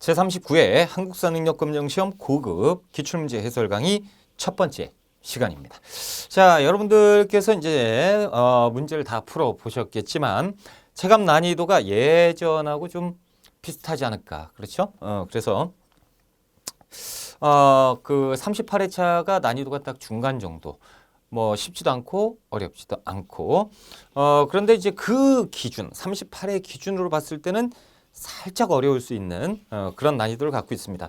제39회 한국사능력검정시험 고급 기출문제 해설 강의 첫 번째 시간입니다. 자, 여러분들께서 이제 문제를 다 풀어 보셨겠지만 체감 난이도가 예전하고 좀 비슷하지 않을까, 그렇죠? 그래서 그 38회차가 난이도가 딱 중간 정도, 뭐 쉽지도 않고 어렵지도 않고, 그런데 이제 그 기준 38회 기준으로 봤을 때는 살짝 어려울 수 있는 그런 난이도를 갖고 있습니다.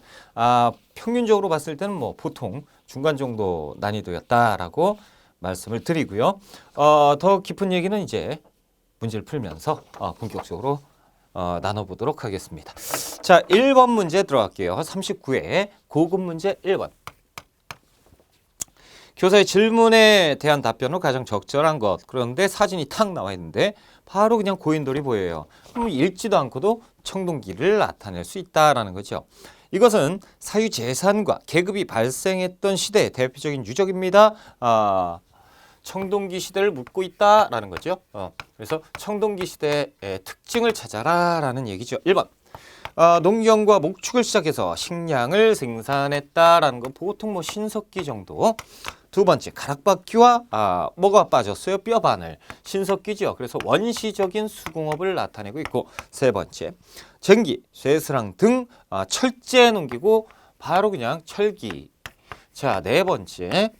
평균적으로 봤을 때는 뭐 보통 중간 정도 난이도였다라고 말씀을 드리고요. 더 깊은 얘기는 이제 문제를 풀면서 본격적으로 나눠보도록 하겠습니다. 자, 1번 문제 들어갈게요. 39회 고급 문제 1번. 교사의 질문에 대한 답변으로 가장 적절한 것. 그런데 사진이 탁 나와 있는데 바로 그냥 고인돌이 보여요. 그럼 읽지도 않고도 청동기를 나타낼 수 있다라는 거죠. 이것은 사유재산과 계급이 발생했던 시대의 대표적인 유적입니다. 청동기 시대를 묻고 있다라는 거죠. 그래서 청동기 시대의 특징을 찾아라라는 얘기죠. 1번. 농경과 목축을 시작해서 식량을 생산했다라는 거 보통 뭐 신석기 정도. 두 번째, 가락바퀴와 뭐가 빠졌어요? 뼈바늘. 신석기죠. 그래서 원시적인 수공업을 나타내고 있고, 세 번째, 전기, 쇠스랑 등 철제 농기고 바로 그냥 철기. 자, 네 번째,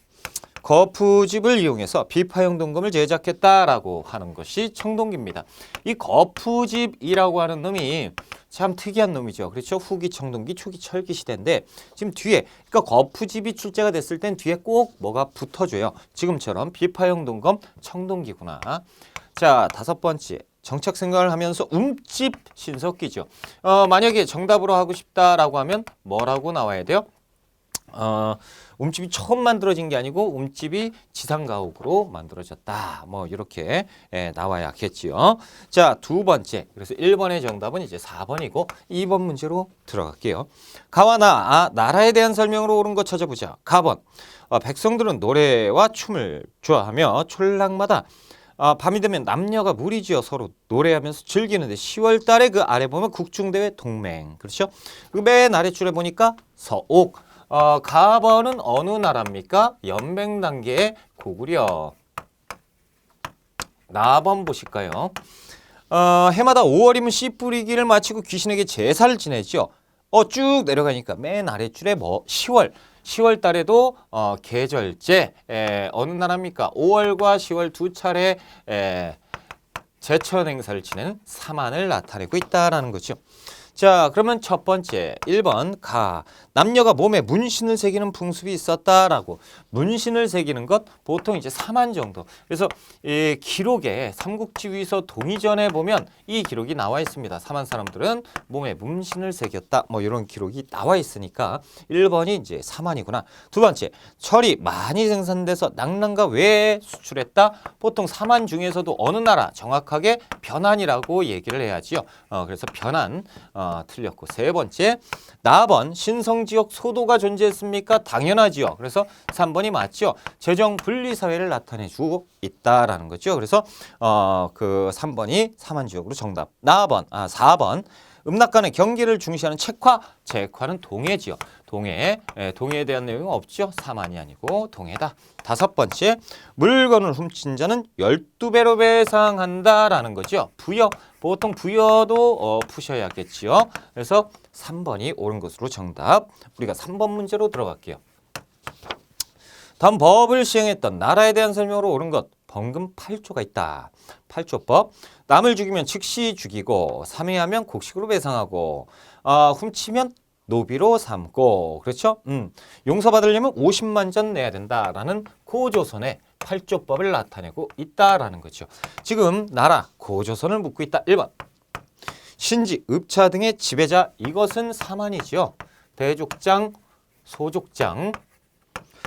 거푸집을 이용해서 비파형 동검을 제작했다라고 하는 것이 청동기입니다. 이 거푸집이라고 하는 놈이 참 특이한 놈이죠. 그렇죠? 후기 청동기, 초기 철기 시대인데 지금 뒤에, 그러니까 거푸집이 출제가 됐을 땐 뒤에 꼭 뭐가 붙어줘요. 지금처럼 비파형 동검 청동기구나. 자, 다섯 번째, 정착 생각을 하면서 움집 신석기죠. 만약에 정답으로 하고 싶다라고 하면 뭐라고 나와야 돼요? 움집이 처음 만들어진 게 아니고 움집이 지상가옥으로 만들어졌다. 뭐 이렇게 나와야겠지요. 자, 두 번째. 그래서 1번의 정답은 이제 4번이고 2번 문제로 들어갈게요. 가와 나라에 대한 설명으로 옳은 거 찾아보자. 가번. 백성들은 노래와 춤을 좋아하며 촌락마다 밤이 되면 남녀가 무리지어 서로 노래하면서 즐기는데 10월 달에 그 아래 보면 국중대회 동맹. 그렇죠? 그 맨 아래줄에 보니까 서옥. 가번은 어느 나라입니까? 연맹 단계의 고구려. 나번 보실까요? 해마다 5월이면 씨 뿌리기를 마치고 귀신에게 제사를 지내죠. 쭉 내려가니까 맨 아래줄에 뭐 10월 달에도 계절제. 어느 나라입니까? 5월과 10월 두 차례 제천 행사를 지내는 사만을 나타내고 있다라는 거죠. 자, 그러면 첫 번째 1번 가. 남녀가 몸에 문신을 새기는 풍습이 있었다라고. 문신을 새기는 것 보통 이제 사만 정도. 그래서 이 기록에 삼국지휘서 동의전에 보면 이 기록이 나와 있습니다. 사만 사람들은 몸에 문신을 새겼다. 뭐 이런 기록이 나와 있으니까 1번이 이제 사만이구나. 두 번째, 철이 많이 생산돼서 낙랑과 외에 수출했다. 보통 사만 중에서도 어느 나라 정확하게 변안이라고 얘기를 해야지요. 그래서 변안 틀렸고, 세 번째, 나번 신성지역 소도가 존재했습니까? 당연하지요. 그래서 3번이 맞죠. 재정 분리사회를 나타내주고 있다라는 거죠. 그래서 그 3번이 사만지역으로 정답. 나번 4번 음락 간의 경계를 중시하는 책화. 책화는 동해지요. 동해에 대한 내용은 없죠. 사만이 아니고 동해다. 다섯 번째, 물건을 훔친 자는 12배로 배상한다라는 거죠. 부여. 보통 부여도 푸셔야겠지요. 그래서 3번이 옳은 것으로 정답. 우리가 3번 문제로 들어갈게요. 다음 법을 시행했던 나라에 대한 설명으로 옳은 것. 범금 8조가 있다. 8조법. 남을 죽이면 즉시 죽이고, 삼해하면 곡식으로 배상하고, 훔치면 노비로 삼고, 그렇죠? 용서받으려면 50만 전 내야 된다라는 고조선의 8조법을 나타내고 있다라는 거죠. 지금 나라 고조선을 묻고 있다. 1번. 신지, 읍차 등의 지배자. 이것은 사만이죠. 대족장, 소족장.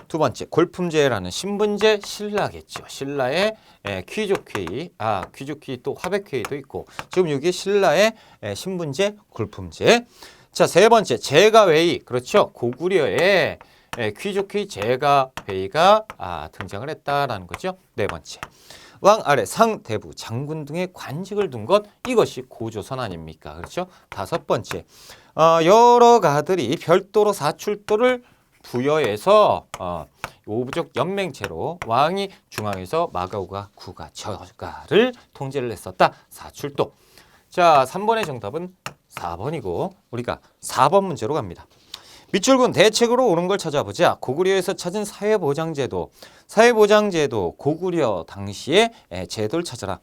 두 번째, 골품제라는 신분제. 신라겠죠. 신라의 귀족회의, 귀족회의 또 화백회의도 있고, 지금 여기 신라의 신분제, 골품제. 자, 세 번째, 제가회의. 그렇죠. 고구려의 귀족회의 제가회의가 등장을 했다라는 거죠. 네 번째, 왕 아래 상대부 장군 등의 관직을 둔 것 이것이 고조선 아닙니까? 그렇죠? 다섯 번째 여러 가들이 별도로 사출도를 부여해서 오부족 연맹체로 왕이 중앙에서 마가우가 구가 저가를 통제를 했었다. 사출도. 자 3번의 정답은 4번이고 우리가 4번 문제로 갑니다. 밑줄근 대책으로 옳은 걸 찾아보자. 고구려에서 찾은 사회보장제도. 사회보장제도 고구려 당시의 제도를 찾아라.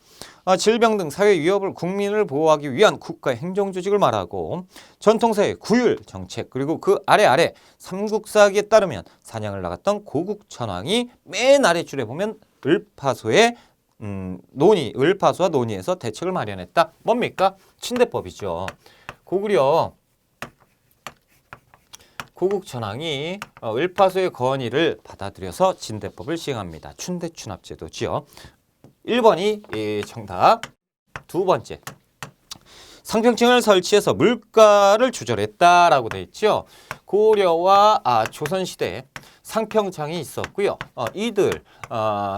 질병 등 사회 위협을 국민을 보호하기 위한 국가 행정조직을 말하고 전통사회 구율 정책 그리고 그 아래 삼국사기에 따르면 사냥을 나갔던 고국천왕이 맨 아래줄에 보면 을파소의 을파소와 논의해서 대책을 마련했다. 뭡니까? 친대법이죠. 고국천왕이 을파소의 건의를 받아들여서 진대법을 시행합니다. 춘대춘합제도지요. 1번이 정답. 두 번째. 상평층을 설치해서 물가를 조절했다라고 되어 있죠. 고려와 조선시대에 상평창이 있었고요. 이들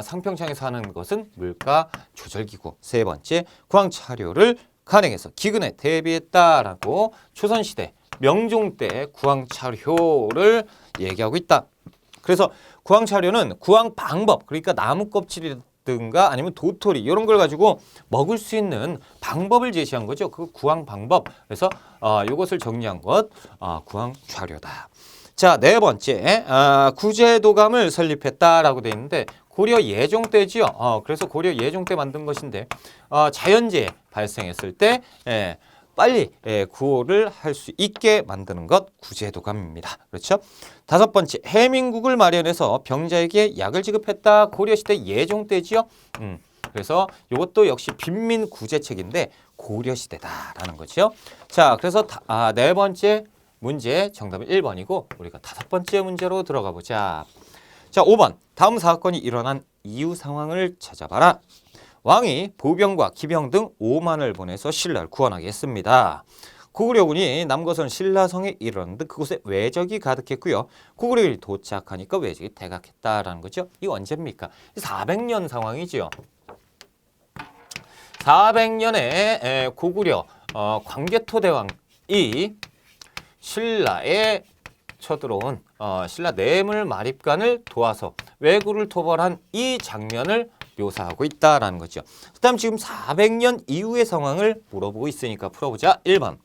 상평창에 사는 것은 물가 조절기구. 세 번째, 구황차료를 간행해서 기근에 대비했다라고 조선시대 명종 때 구황차료를 얘기하고 있다. 그래서 구황차료는 구황 방법, 그러니까 나무 껍질이든가 아니면 도토리 이런 걸 가지고 먹을 수 있는 방법을 제시한 거죠. 그 구황 방법. 그래서 이것을 정리한 것 구황차료다. 자, 네 번째 구제도감을 설립했다라고 되어 있는데 고려 예종 때지요. 그래서 고려 예종 때 만든 것인데 자연재해 발생했을 때 빨리 구호를 할 수 있게 만드는 것 구제도감입니다. 그렇죠? 다섯 번째, 해민국을 마련해서 병자에게 약을 지급했다. 고려시대 예종 때지요. 그래서 이것도 역시 빈민구제책인데 고려시대다라는 거죠. 자, 그래서 네 번째 문제 정답은 1번이고 우리가 다섯 번째 문제로 들어가 보자. 자, 5번. 다음 사건이 일어난 이유 상황을 찾아봐라. 왕이 보병과 기병 등 5만을 보내서 신라를 구원하게 했습니다. 고구려군이 남거선 신라성에 이르렀는데 그곳에 외적이 가득했고요. 고구려군이 도착하니까 외적이 대각했다라는 거죠. 이거 언제입니까? 400년 상황이죠. 400년에 고구려 광개토대왕이 신라에 쳐들어온 신라 뇌물 마립간을 도와서 왜구를 토벌한 이 장면을 묘사하고 있다라는 거죠. 그다음 지금 400년 이후의 상황을 물어보고 있으니까 풀어보자. 1번.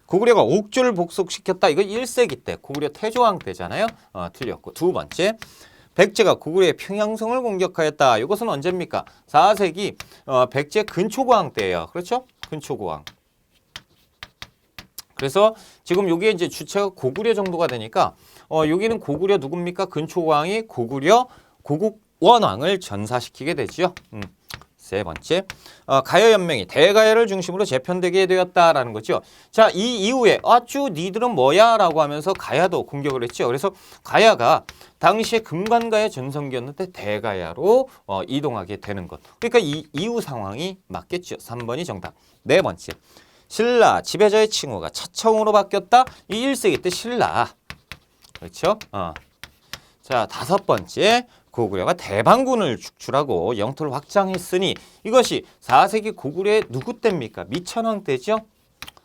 고구려가 옥조를 복속시켰다. 이거 1세기 때 고구려 태조왕 때잖아요. 틀렸고. 두 번째. 백제가 고구려의 평양성을 공격하였다. 이것은 언제입니까? 4세기 백제 근초고왕 때예요. 그렇죠? 근초고왕. 그래서 지금 여기에 이제 주체가 고구려 정도가 되니까 여기는 고구려 누굽니까? 근초고왕이 고구려 고국원왕을 전사시키게 되죠. 세 번째, 가야연맹이 대가야를 중심으로 재편되게 되었다라는 거죠. 자, 이 이후에 쭈 니들은 뭐야? 라고 하면서 가야도 공격을 했죠. 그래서 가야가 당시에 금관가야 전성기였는데 대가야로 이동하게 되는 것. 그러니까 이 이후 상황이 맞겠죠. 3번이 정답. 네 번째, 신라 지배자의 칭호가 차청으로 바뀌었다. 이 1세기 때 신라. 그렇죠? 자, 다섯 번째, 고구려가 대방군을 축출하고 영토를 확장했으니 이것이 4세기 고구려의 누구 때입니까? 미천왕 때죠.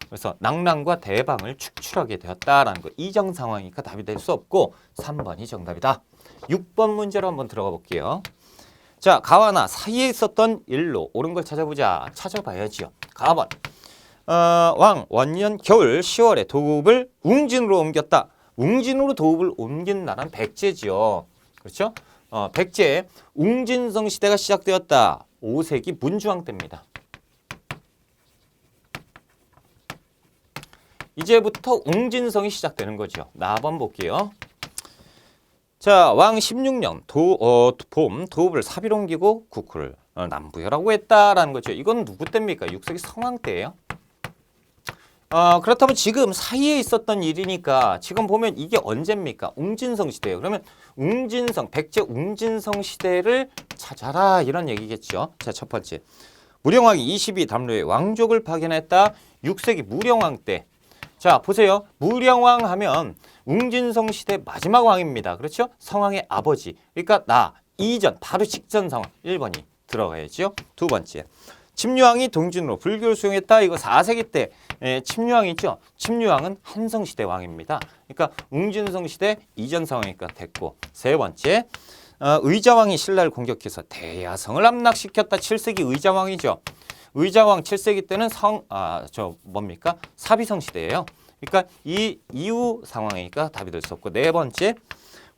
그래서 낙랑과 대방을 축출하게 되었다라는 거. 이정 상황이니까 답이 될 수 없고 3번이 정답이다. 6번 문제로 한번 들어가 볼게요. 자, 가와나 사이에 있었던 일로 옳은 걸 찾아보자. 찾아봐야지요. 가번. 왕 원년 겨울 10월에 도읍을 웅진으로 옮겼다. 웅진으로 도읍을 옮긴 나라는 백제지요. 그렇죠? 백제 웅진성 시대가 시작되었다. 5세기 문주왕 때입니다. 이제부터 웅진성이 시작되는 거죠. 나 한번 볼게요. 자, 왕 16년 봄 도읍을 사비로 옮기고 국호를 남부여라고 했다라는 거죠. 이건 누구 때입니까? 6세기 성왕 때예요. 그렇다면 지금 사이에 있었던 일이니까 지금 보면 이게 언제입니까? 웅진성 시대예요. 그러면 웅진성, 백제 웅진성 시대를 찾아라 이런 얘기겠죠. 자, 첫 번째. 무령왕이 22 담로에 왕족을 파견했다. 6세기 무령왕 때. 자, 보세요. 무령왕 하면 웅진성 시대 마지막 왕입니다. 그렇죠? 성왕의 아버지. 그러니까 이전 바로 직전 상황. 1번이 들어가야죠. 두 번째, 침류왕이 동진으로 불교를 수용했다. 이거 4세기 때 침류왕이죠. 침류왕은 한성시대 왕입니다. 그러니까 웅진성 시대 이전 상황이니까 됐고, 세 번째, 의자왕이 신라를 공격해서 대야성을 함락시켰다. 7세기 의자왕이죠. 의자왕 7세기 때는 뭡니까? 사비성 시대예요. 그러니까 이 이후 상황이니까 답이 될 수 없고, 네 번째,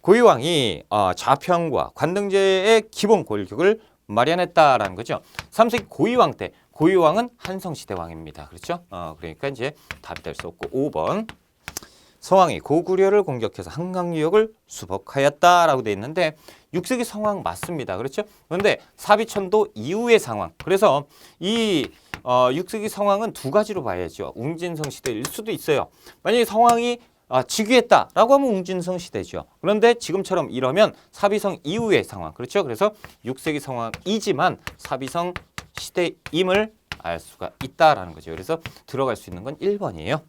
고유왕이 좌평과 관등제의 기본 골격을 마련했다라는 거죠. 3세기 고유왕 때, 고유왕은 한성시대 왕입니다. 그렇죠? 그러니까 이제 답이 될 수 없고, 5번, 성왕이 고구려를 공격해서 한강 유역을 수복하였다라고 돼 있는데 6세기 성왕 맞습니다. 그렇죠? 그런데 사비천도 이후의 상황. 그래서 이 6세기 성왕은 두 가지로 봐야죠. 웅진성 시대일 수도 있어요. 만약에 성왕이 즉위했다라고 하면 웅진성 시대죠. 그런데 지금처럼 이러면 사비성 이후의 상황. 그렇죠? 그래서 6세기 성왕이지만 사비성 시대임을 알 수가 있다라는 거죠. 그래서 들어갈 수 있는 건 1번이에요.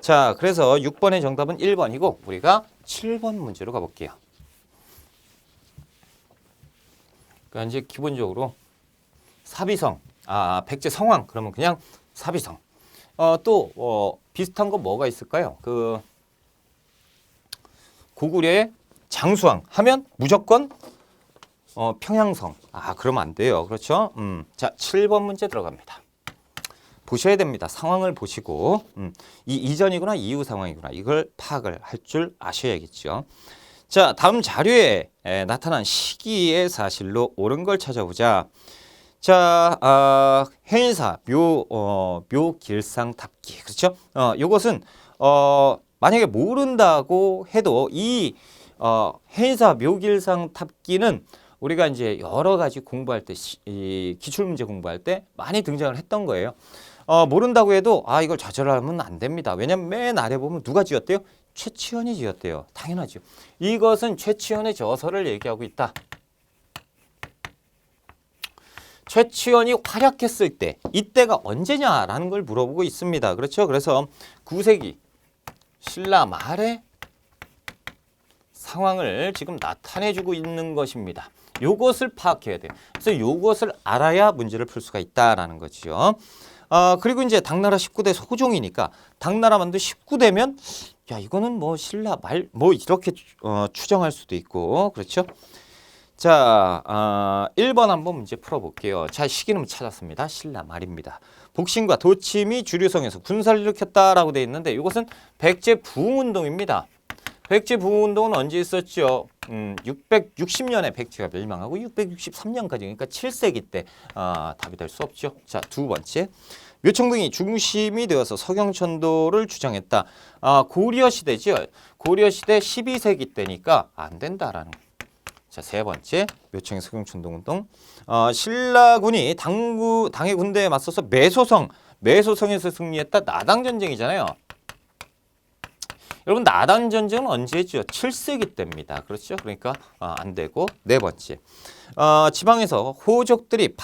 자, 그래서 6번의 정답은 1번이고 우리가 7번 문제로 가볼게요. 그러니까 이제 기본적으로 사비성, 백제 성왕 그러면 그냥 사비성. 또 비슷한 거 뭐가 있을까요? 그 고구려의 장수왕 하면 무조건 평양성. 그러면 안 돼요. 그렇죠? 자, 7번 문제 들어갑니다. 보셔야 됩니다. 상황을 보시고 이 이전이구나 이후 상황이구나 이걸 파악을 할 줄 아셔야겠죠. 자, 다음 자료에 나타난 시기의 사실로 옳은 걸 찾아보자. 자, 해인사 묘길상탑기 그렇죠? 이것은 만약에 모른다고 해도 이 해인사 묘길상탑기는 우리가 이제 여러 가지 공부할 때 이 기출문제 공부할 때 많이 등장을 했던 거예요. 모른다고 해도 이걸 좌절하면 안 됩니다. 왜냐면 맨 아래 보면 누가 지었대요? 최치원이 지었대요. 당연하죠. 이것은 최치원의 저서를 얘기하고 있다. 최치원이 활약했을 때 이때가 언제냐라는 걸 물어보고 있습니다. 그렇죠? 그래서 9세기 신라 말의 상황을 지금 나타내주고 있는 것입니다. 요것을 파악해야 돼요. 그래서 요것을 알아야 문제를 풀 수가 있다라는 거죠. 그리고 이제 당나라 19대 소종이니까 당나라만도 19대면 야 이거는 뭐 신라 말 뭐 이렇게 추정할 수도 있고 그렇죠. 자, 1번 한번 문제 풀어볼게요. 자, 시기는 찾았습니다. 신라 말입니다. 복신과 도침이 주류성에서 군사를 일으켰다라고 되어 있는데 이것은 백제 부흥운동입니다. 백제 부흥운동은 언제 있었죠? 660년에 백제가 멸망하고 663년까지 그러니까 7세기 때 답이 될 수 없죠. 자, 두 번째. 묘청등이 중심이 되어서 서경천도를 주장했다. 고려 시대죠. 고려 시대 12세기 때니까 안 된다라는 거. 자, 세 번째. 묘청의 서경천도 운동. 신라군이 당의 군대에 맞서서 매소성에서 승리했다. 나당전쟁이잖아요. 여러분 나당전쟁은 언제죠? 7세기 때입니다. 그렇죠? 그러니까 안 되고 네 번째 지방에서 호족들이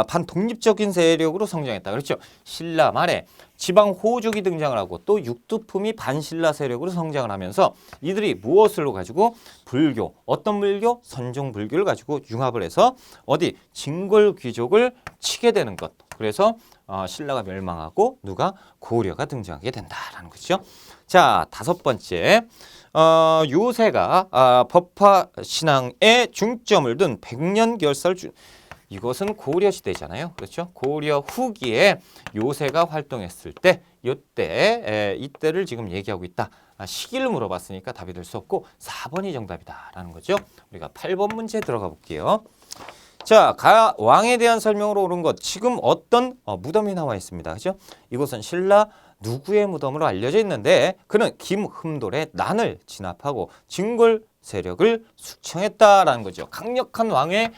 반독립적인 세력으로 성장했다. 그렇죠? 신라 말에 지방 호족이 등장을 하고 또 육두품이 반신라 세력으로 성장을 하면서 이들이 무엇을 가지고 불교, 어떤 불교? 선종불교를 가지고 융합을 해서 진골 귀족을 치게 되는 것. 그래서 신라가 멸망하고 누가? 고려가 등장하게 된다라는 거죠. 자, 다섯 번째. 요새가 법화 신앙에 중점을 둔 백년결설 이것은 고려 시대잖아요. 그렇죠? 고려 후기에 요새가 활동했을 때 이때를 지금 얘기하고 있다. 시기를 물어봤으니까 답이 될 수 없고 4번이 정답이다라는 거죠. 우리가 8번 문제 들어가 볼게요. 자, 왕에 대한 설명으로 옳은 것. 지금 어떤 무덤이 나와 있습니다. 그죠? 이곳은 신라 누구의 무덤으로 알려져 있는데 그는 김흠돌의 난을 진압하고 진골 세력을 숙청했다라는 거죠. 강력한 왕의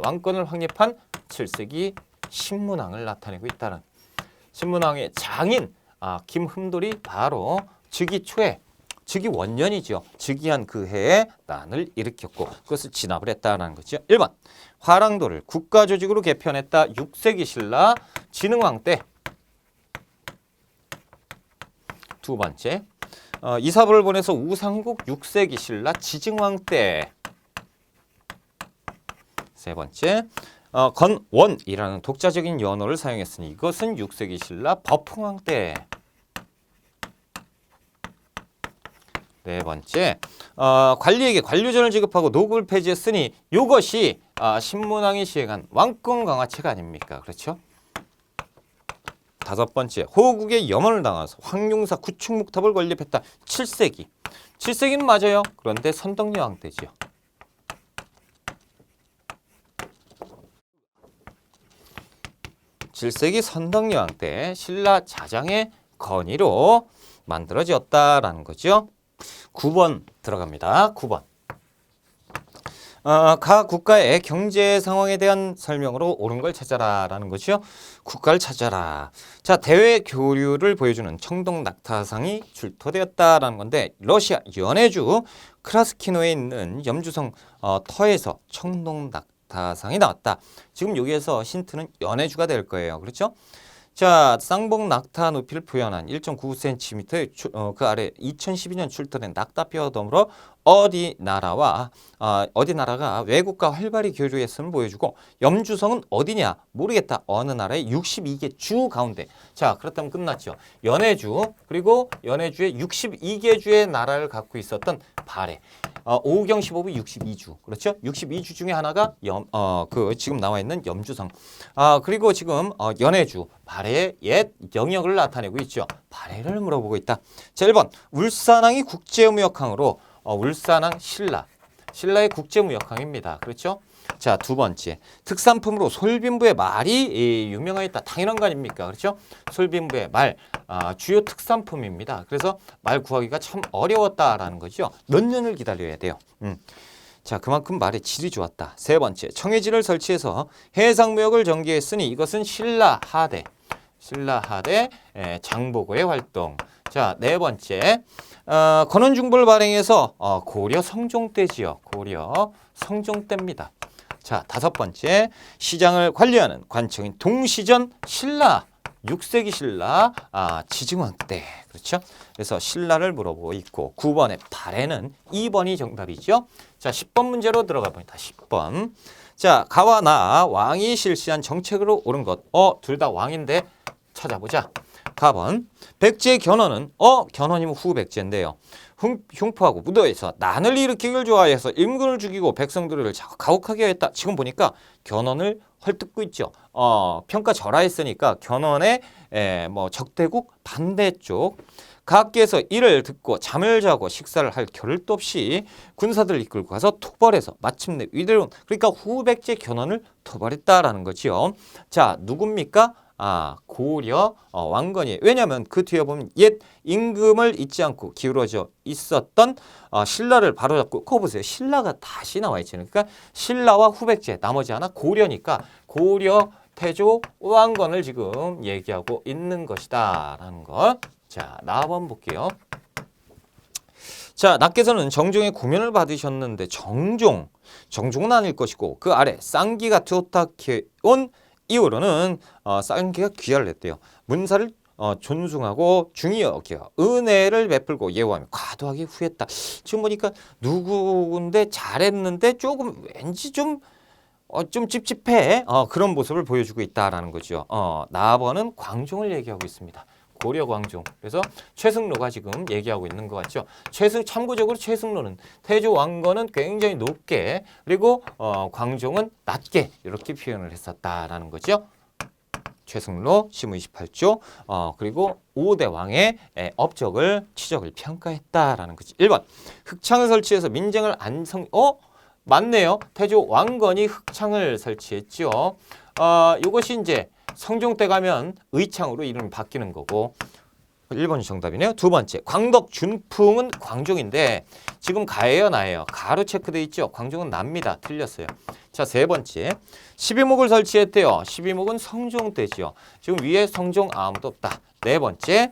왕권을 확립한 7세기 신문왕을 나타내고 있다는 신문왕의 장인 김흠돌이 바로 즉위 초에 즉위 원년이죠. 즉위한 그 해에 난을 일으켰고 그것을 진압을 했다는 거죠. 1번 화랑도를 국가조직으로 개편했다. 6세기 신라 진흥왕 때. 두 번째 이사부를 보내서 우상국 6세기 신라 지증왕 때. 세 번째 건원이라는 독자적인 연어를 사용했으니 이것은 6세기 신라 법흥왕 때. 네 번째, 관리에게 관료전을 지급하고 노급을 폐지했으니 이것이 신문왕이 시행한 왕권 강화책 아닙니까? 그렇죠? 다섯 번째, 호국의 염원을 당해서 황룡사 구축목탑을 건립했다. 7세기. 7세기는 맞아요. 그런데 선덕여왕 때지요. (7세기) 선덕여왕 때 신라 자장의 건의로 만들어졌다라는 거죠. 9번 들어갑니다. 9번. 각 국가의 경제 상황에 대한 설명으로 옳은 걸 찾아라라는 거죠. 국가를 찾아라. 자, 대외 교류를 보여주는 청동 낙타상이 출토되었다라는 건데 러시아 연해주 크라스키노에 있는 염주성 터에서 청동 낙타상이 나왔다. 지금 여기에서 힌트는 연해주가 될 거예요. 그렇죠? 자, 쌍봉 낙타 높이를 표현한 1.9cm 그 아래 2012년 출토된 낙타뼈와 더불어 어디 나라가 외국과 활발히 교류했음을 보여주고 염주성은 어디냐 모르겠다. 어느 나라의 62개 주 가운데. 자, 그렇다면 끝났죠. 연해주 그리고 연해주의 62개 주의 나라를 갖고 있었던 발해. 오후경 15부 62주. 그렇죠? 62주 중에 하나가 지금 나와 있는 염주성. 그리고 지금 연해주 발해의 옛 영역을 나타내고 있죠. 발해를 물어보고 있다. 자, 1번. 울산항이 국제무역항으로 울산항 신라의 국제무역항입니다. 그렇죠? 자, 두 번째. 특산품으로 솔빈부의 말이 유명하였다. 당연한 거 아닙니까? 그렇죠? 솔빈부의 말 주요 특산품입니다. 그래서 말 구하기가 참 어려웠다라는 거죠. 몇 년을 기다려야 돼요. 자, 그만큼 말의 질이 좋았다. 세 번째. 청해지를 설치해서 해상무역을 전개했으니 이것은 신라하대 장보고의 활동. 자, 네 번째. 건원중부를 발행해서 고려 성종 때지요. 고려 성종 때입니다. 자, 다섯 번째. 시장을 관리하는 관청인 동시전 신라 6세기 신라 지증왕 때. 그렇죠? 그래서 신라를 물어보고 있고 9번의 발해는 2번이 정답이죠. 자, 10번 문제로 들어가 봅니다. 10번. 자, 가와 나 왕이 실시한 정책으로 옳은 것. 둘 다 왕인데 찾아보자. 가번. 백제 견훤은 견훤이면 후백제인데요. 흉포하고 무도에서 난을 일으키기를 좋아해서 임금을 죽이고 백성들을 가혹하게 했다. 지금 보니까 견훤을 헐뜯고 있죠. 평가절하했으니까 견훤의 적대국 반대쪽. 각계에서 이를 듣고 잠을 자고 식사를 할 겨를도 없이 군사들을 이끌고 가서 토벌해서 마침내 위대로운 그러니까 후백제 견훤을 토벌했다라는 거지요. 자, 누굽니까? 고려 왕건이. 왜냐하면 그 뒤에 보면 옛 임금을 잊지 않고 기울어져 있었던 신라를 바로잡고 그거 보세요. 신라가 다시 나와 있잖아요. 그러니까 신라와 후백제 나머지 하나 고려니까 고려 태조 왕건을 지금 얘기하고 있는 것이다 라는 것. 자, 나 한번 볼게요. 자, 나께서는 정종의 구면을 받으셨는데 정종은 아닐 것이고 그 아래 쌍기가 투탁해온 이후로는 쌍기가 귀화를 했대요. 문사를 존중하고 중히 여겨 은혜를 베풀고 예우하며 과도하게 후했다. 지금 보니까 누구인데 잘했는데 조금 왠지 좀 찝찝해. 그런 모습을 보여주고 있다라는 거죠. 나번은 광종을 얘기하고 있습니다. 고려 광종. 그래서 최승로가 지금 얘기하고 있는 것 같죠. 참고적으로 최승로는 태조 왕건은 굉장히 높게 그리고 광종은 낮게 이렇게 표현을 했었다라는 거죠. 최승로 시무 28조 그리고 5대 왕의 업적을 치적을 평가했다라는 거지. 1번 흑창을 설치해서 민정을 맞네요. 태조 왕건이 흑창을 설치했죠. 이것이 이제 성종 때 가면 의창으로 이름이 바뀌는 거고 1번이 정답이네요. 두 번째, 광덕 준풍은 광종인데 지금 가예요, 나예요? 가로 체크돼 있죠. 광종은 납니다. 틀렸어요. 자, 세 번째, 12목을 설치했대요. 12목은 성종 때지요. 지금 위에 성종 아무도 없다. 네 번째,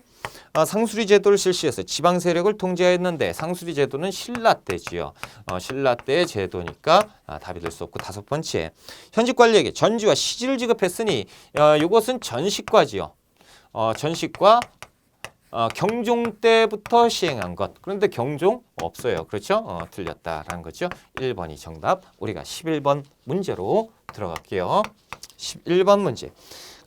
상수리 제도를 실시해서 지방 세력을 통제했는데 상수리 제도는 신라 때지요. 신라 때의 제도니까 답이 될 수 없고 다섯 번째, 현직 관리에게 전지와 시지를 지급했으니 이것은 전식과지요. 전식과 경종 때부터 시행한 것. 그런데 경종 없어요. 그렇죠? 틀렸다라는 거죠. 1번이 정답. 우리가 11번 문제로 들어갈게요. 11번 문제.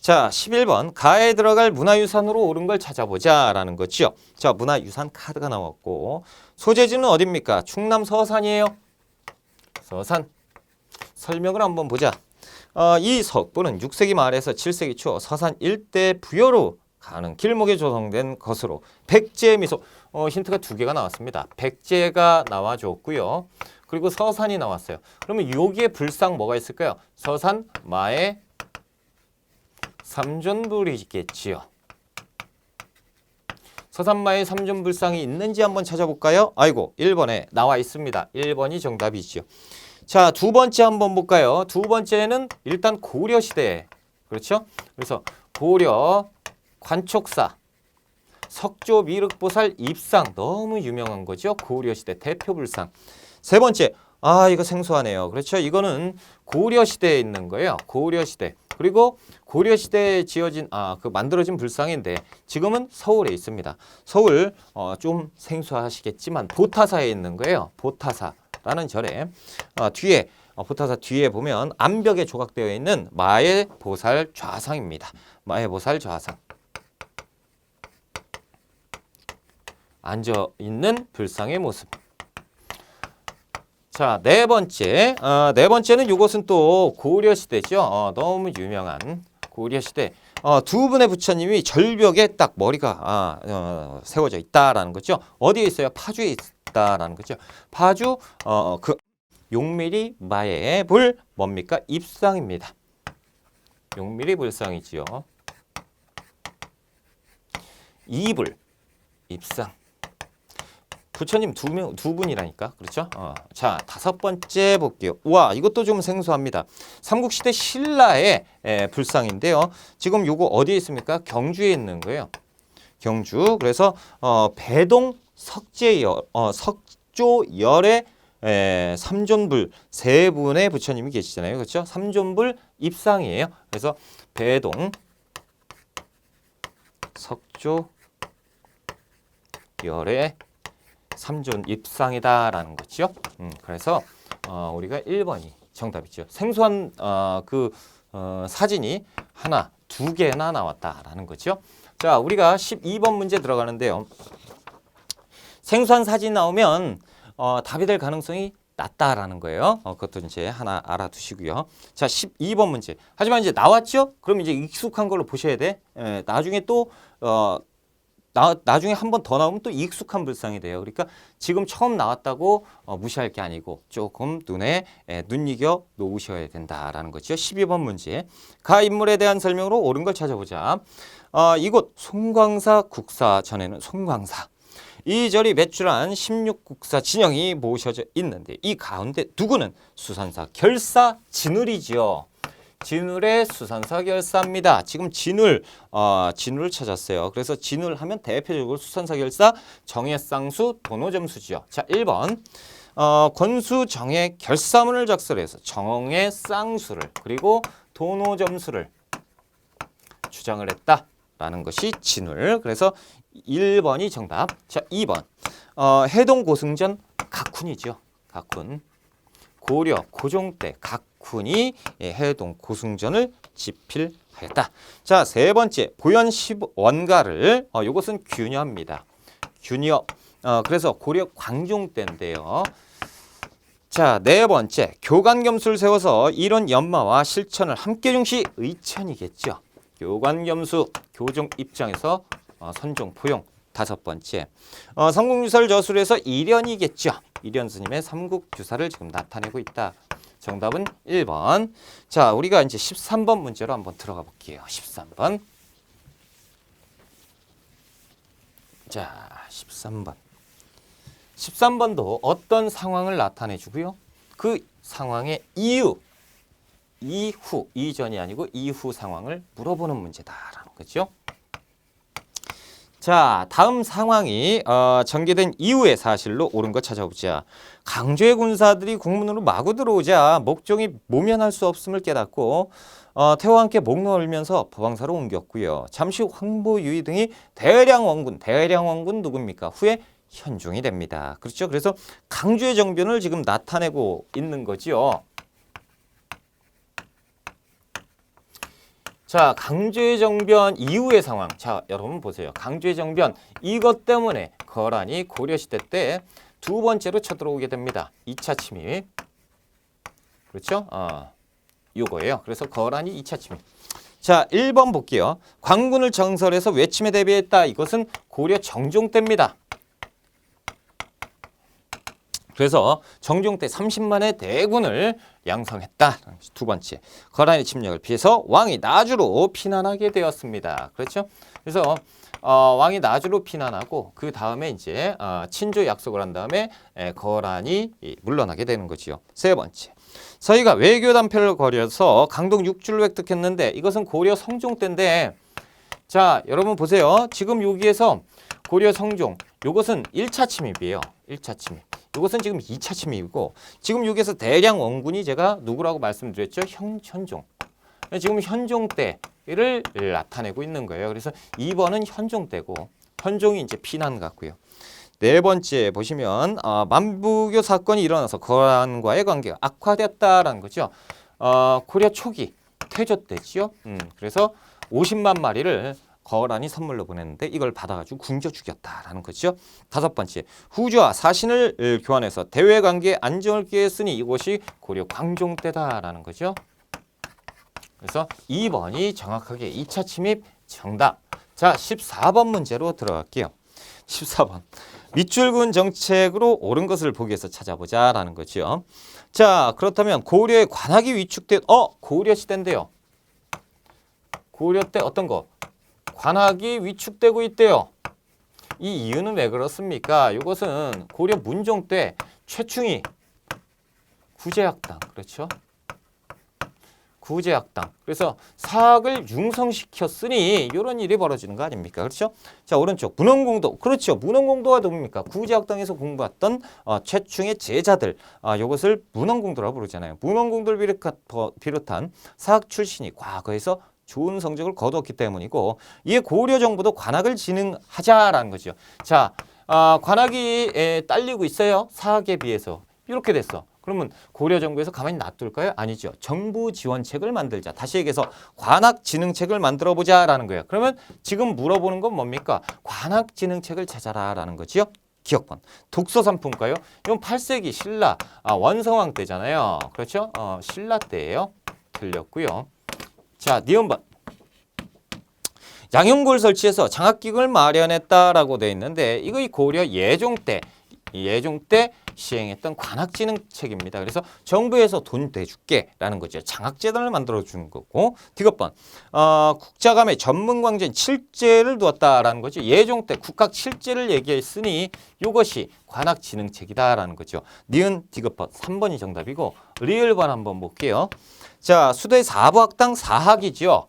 자, 11번 가에 들어갈 문화유산으로 옳은 걸 찾아보자 라는 거죠. 자, 문화유산 카드가 나왔고 소재지는 어딥니까? 충남 서산이에요. 서산. 설명을 한번 보자. 이 석부는 6세기 말에서 7세기 초 서산 일대 부여로 가는 길목에 조성된 것으로 백제미소, 힌트가 두 개가 나왔습니다. 백제가 나와줬고요. 그리고 서산이 나왔어요. 그러면 여기에 불상 뭐가 있을까요? 서산, 마에, 삼존불이겠지요. 서산마에 삼존불상이 있는지 한번 찾아볼까요? 아이고, 1번에 나와 있습니다. 1번이 정답이죠. 자, 두 번째 한번 볼까요? 두 번째는 일단 고려시대. 그렇죠? 그래서 고려 관촉사, 석조 미륵보살 입상 너무 유명한 거죠. 고려시대 대표불상. 세 번째, 이거 생소하네요. 그렇죠? 이거는 고려시대에 있는 거예요. 고려시대. 그리고 고려시대에 지어진 만들어진 불상인데 지금은 서울에 있습니다. 서울 좀 생소하시겠지만 보타사에 있는 거예요. 보타사라는 절에 뒤에 보타사 뒤에 보면 암벽에 조각되어 있는 마의 보살 좌상입니다. 마의 보살 좌상. 앉아 있는 불상의 모습. 자, 네 번째는 이것은 또 고려시대죠. 너무 유명한 고려시대. 두 분의 부처님이 절벽에 딱 머리가 세워져 있다라는 거죠. 어디에 있어요? 파주에 있다라는 거죠. 파주 그 용미리 마의 불 뭡니까? 입상입니다. 용미리 불상이지요. 이불 입상. 부처님 두 분이라니까. 그렇죠? 자, 다섯 번째 볼게요. 와, 이것도 좀 생소합니다. 삼국시대 신라의 불상인데요. 지금 요거 어디에 있습니까? 경주에 있는 거예요. 경주. 그래서 배동 석조열의 삼존불 세 분의 부처님이 계시잖아요. 그렇죠? 삼존불 입상이에요. 그래서 배동 석조열의 삼존 입상이다라는 거죠. 그래서 우리가 1번이 정답이죠. 생소한 사진이 하나, 두 개나 나왔다라는 거죠. 자, 우리가 12번 문제 들어가는데요. 생소한 사진 나오면 답이 될 가능성이 낮다라는 거예요. 그것도 이제 하나 알아두시고요. 자, 12번 문제. 하지만 이제 나왔죠? 그럼 이제 익숙한 걸로 보셔야 돼. 나중에 또 나중에 한 번 더 나오면 또 익숙한 불상이 돼요. 그러니까 지금 처음 나왔다고 무시할 게 아니고 조금 눈에 눈이겨 놓으셔야 된다라는 거죠. 12번 문제. 가 인물에 대한 설명으로 옳은 걸 찾아보자. 이곳 송광사 국사 전에는 송광사. 이 절이 배출한 16국사 진영이 모셔져 있는데 이 가운데 누구는 수산사 결사 진울이지요. 진울의 수산사 결사입니다. 지금 진울을 찾았어요. 그래서 진울 하면 대표적으로 수산사 결사 정해쌍수 도노점수지요. 자, 1번 권수 정해 결사문을 작성해서 정해쌍수를 그리고 도노점수를 주장을 했다라는 것이 진울. 그래서 1번이 정답. 자, 2번 해동 고승전 각훈이죠. 각훈. 고려 고종 때 각훈이 해동 고승전을 집필하였다. 자, 세 번째 보현 10원가를 이것은 균여입니다. 균여. 그래서 고려 광종 때인데요. 자, 네 번째 교관겸수를 세워서 이런 연마와 실천을 함께 중시 의천이겠죠. 교관겸수 교종 입장에서 선종 포용. 다섯 번째 삼국유사를 저술을 해서 일연이겠죠. 일연 스님의 삼국유사를 지금 나타내고 있다. 정답은 1번. 자, 우리가 이제 13번 문제로 한번 들어가 볼게요. 13번. 자, 13번. 13번도 어떤 상황을 나타내 주고요. 그 상황의 이후, 이전이 아니고 이후 상황을 물어보는 문제다라는 거죠. 자, 다음 상황이 전개된 이후의 사실로 옳은 것 찾아보자. 강조의 군사들이 국문으로 마구 들어오자 목종이 모면할 수 없음을 깨닫고 태호와 함께 목 놓으면서 법왕사로 옮겼고요. 잠시 후 황보, 유의 등이 대량 원군 누굽니까? 후에 현종이 됩니다. 그렇죠? 그래서 강주의 정변을 지금 나타내고 있는 거지요. 자, 강주의 정변 이후의 상황. 자, 여러분 보세요. 강주의 정변 이것 때문에 거란이 고려시대 때 두 번째로 쳐들어오게 됩니다. 2차 침입. 그렇죠? 요거예요. 그래서 거란이 2차 침입. 자, 1번 볼게요. 관군을 정설해서 외침에 대비했다. 이것은 고려 정종 때입니다. 그래서 정종 때 30만의 대군을 양성했다. 두 번째, 거란의 침략을 피해서 왕이 나주로 피난하게 되었습니다. 그렇죠? 그래서 왕이 나주로 피난하고 그 다음에 이제 친조 약속을 한 다음에 거란이 물러나게 되는 거지요. 세 번째, 서희가 외교 단표를 거려서 강동 6주를 획득했는데 이것은 고려 성종 때인데, 자, 여러분 보세요. 지금 여기에서 고려 성종, 요것은 1차 침입이에요. 1차 침입. 이것은 지금 2차 침입이고, 지금 여기에서 대량 원군이 제가 누구라고 말씀드렸죠? 현종. 지금 현종 때를 나타내고 있는 거예요. 그래서 2번은 현종 때고, 현종이 이제 피난 같고요. 네 번째 보시면 만부교 사건이 일어나서 거란과의 관계가 악화됐다라는 거죠. 고려 초기 태조 때지요. 그래서 50만 마리를 거란이 선물로 보냈는데 이걸 받아가지고 굶겨 죽였다라는 거죠. 다섯 번째, 후주와 사신을 교환해서 대외 관계에 안정을 꾀했으니 이곳이 고려 광종 때다라는 거죠. 그래서 2번이 정확하게 2차 침입 정답. 자, 14번 문제로 들어갈게요. 14번. 밑줄근 정책으로 옳은 것을 보기 위해서 찾아보자라는 거죠. 자, 그렇다면 고려의 관악이 위축된 고려 시대인데요. 고려 때 어떤 거? 관악이 위축되고 있대요. 이 이유는 왜 그렇습니까? 이것은 고려 문종 때 최충이 구제학당, 그렇죠? 구제학당. 그래서 사학을 융성시켰으니 이런 일이 벌어지는 거 아닙니까? 그렇죠? 자, 오른쪽 문헌공도. 그렇죠. 문헌공도가 누굽니까? 구제학당에서 공부했던 최충의 제자들. 이것을 문헌공도라고 부르잖아요. 문헌공도를 비롯한 사학 출신이 과거에서 좋은 성적을 거두었기 때문이고, 이에 고려 정부도 관악을 진흥하자라는 거죠. 자, 관악이 딸리고 있어요. 사학에 비해서. 이렇게 됐어. 그러면 고려 정부에서 가만히 놔둘까요? 아니죠. 정부 지원책을 만들자. 다시 얘기해서 관악 진흥책을 만들어 보자라는 거예요. 그러면 지금 물어보는 건 뭡니까? 관악 진흥책을 찾아라라는 거지요. 기억번. 독서 상품가요? 이건 8세기 신라 원성왕 때잖아요. 그렇죠? 신라 때예요. 틀렸고요. 자, 니은번. 양용고를 설치해서 장학기금을 마련했다라고 되어 있는데 이거 이 고려 예종 때 시행했던 관악진흥책입니다. 그래서 정부에서 돈 대줄게라는 거죠. 장학재단을 만들어주는 거고. 디귿번. 국자감에 전문광진 7제를 두었다라는 거죠. 예종 때 국학 7제를 얘기했으니 이것이 관악진흥책이다라는 거죠. 니은 디귿번 3번이 정답이고, 리을번 한번 볼게요. 자, 수도의 사부학당 사학이죠.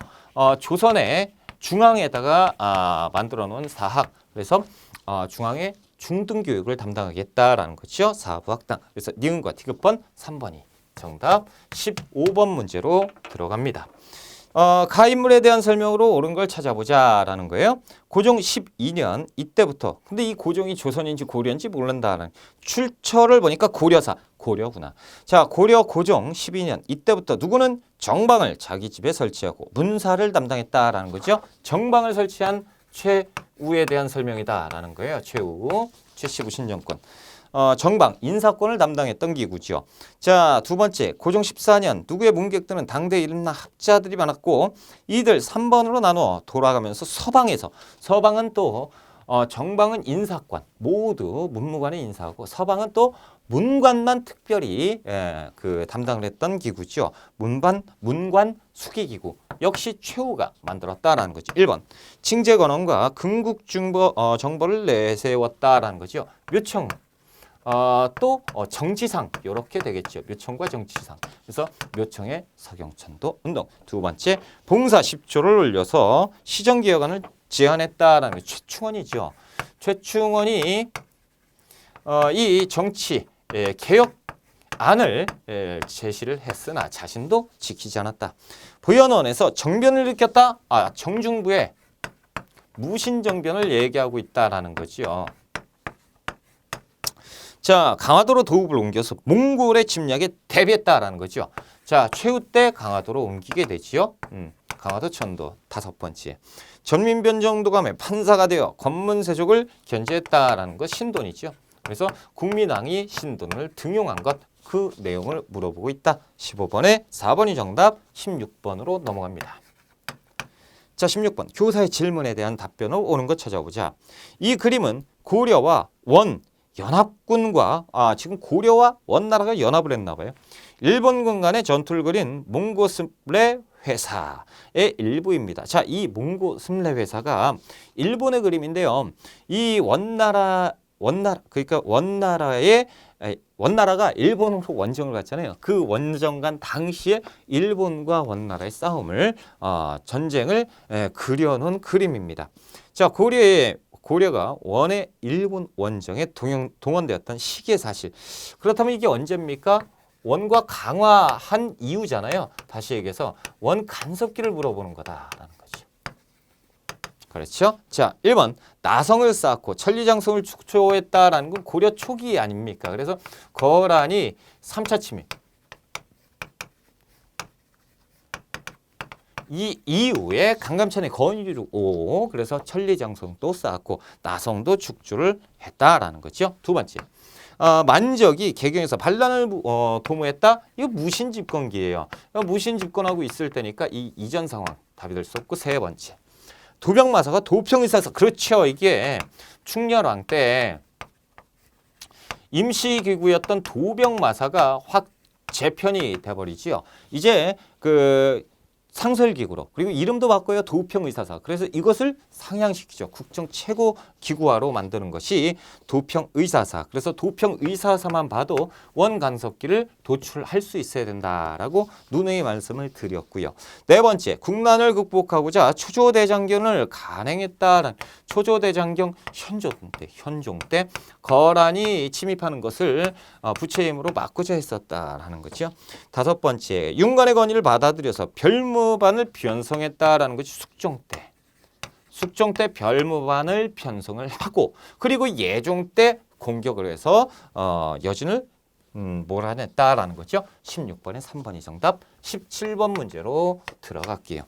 조선의 중앙에다가 만들어 놓은 사학. 그래서 중앙에 중등교육을 담당하겠다라는 거죠. 사부학당. 그래서 니은과 디귿번 3번이 정답. 15번 문제로 들어갑니다. 가인물에 대한 설명으로 옳은 걸 찾아보자라는 거예요. 고종 12년 이때부터, 근데 이 고종이 조선인지 고려인지 모른다는, 출처를 보니까 고려구나. 자, 고려 고종 12년 이때부터 누구는 정방을 자기 집에 설치하고 문사를 담당했다라는 거죠. 정방을 설치한 최우에 대한 설명이다라는 거예요. 최우, 최씨부 신정권. 정방, 인사권을 담당했던 기구죠. 자, 두 번째, 고종 14년 누구의 문객들은 당대 일나 학자들이 많았고 이들 3번으로 나누어 돌아가면서 서방은 또 정방은 인사권, 모두 문무관의 인사하고, 서방은 또 문관만 특별히 담당을 했던 기구죠. 문관 수기기구. 역시 최우가 만들었다라는 거죠. 1번. 칭제건원과 금국정보를 내세웠다라는 거죠. 묘청. 또 정치상 이렇게 되겠죠. 묘청과 정치상. 그래서 묘청의 서경천도 운동. 두 번째, 봉사 10조를 올려서 시정기획안을 제안했다라는 게 최충원이죠. 최충원이 이 정치 개혁 안을 제시를 했으나 자신도 지키지 않았다. 부연원에서 정변을 일으켰다. 정중부의 무신정변을 얘기하고 있다라는 거죠. 자, 강화도로 도읍을 옮겨서 몽골의 침략에 대비했다라는 거죠. 자, 최후 때 강화도로 옮기게 되지요. 강화도 천도 5번째. 전민변정도감의 판사가 되어 권문세족을 견제했다라는 것 신돈이죠. 그래서 국민왕이 신돈을 등용한 것, 그 내용을 물어보고 있다. 15번에 4번이 정답, 16번으로 넘어갑니다. 자, 16번 교사의 질문에 대한 답변을 옳은 것 찾아보자. 이 그림은 고려와 원 연합군과 지금 고려와 원나라가 연합을 했나 봐요. 일본군 간의 전투를 그린 몽고스레 회사의 일부입니다. 자, 이 몽고스레 회사가 일본의 그림인데요. 이 원나라 그러니까 원나라가 일본으로 원정을 갔잖아요. 그 원정 간 당시에 일본과 원나라의 싸움을 전쟁을 그려놓은 그림입니다. 자, 고려가 원의 일본 원정에 동원되었던 시기의 사실. 그렇다면 이게 언제입니까? 원과 강화한 이유잖아요. 다시 얘기해서 원 간섭기를 물어보는 거다라는 거죠. 그렇죠? 자, 1번 나성을 쌓고 천리장성을 축소했다라는 건 고려 초기 아닙니까? 그래서 거란이 3차 침입. 이 이후에 강감찬의 건의를 오고 그래서 천리장성도 쌓았고 나성도 축조를 했다라는 거죠. 두 번째. 만적이 개경에서 반란을 도모했다. 이거 무신집권기예요. 무신집권하고 있을 때니까 이 이전 상황 답이 될 수 없고 세 번째. 도병마사가 도평의사서 그렇죠. 이게 충렬왕 때 임시기구였던 도병마사가 확 재편이 돼버리지요. 이제 그 상설기구로 그리고 이름도 바꿔요. 도평의사사. 그래서 이것을 상향시키죠. 국정 최고 기구화로 만드는 것이 도평의사사. 그래서 도평의사사만 봐도 원간섭기를 도출할 수 있어야 된다라고 누누이 말씀을 드렸고요. 네 번째, 국난을 극복하고자 초조대장경을 간행했다라는 초조대장경 현종 때 거란이 침입하는 것을 부처의 힘으로 막고자 했었다라는 거죠. 다섯 번째, 윤관의 건의를 받아들여서 별무반을 편성했다라는 것이 숙종 때 별무반을 편성을 하고 그리고 예종 때 공격을 해서 여진을 몰아냈다라는 거죠. 16번에 3번이 정답. 17번 문제로 들어갈게요.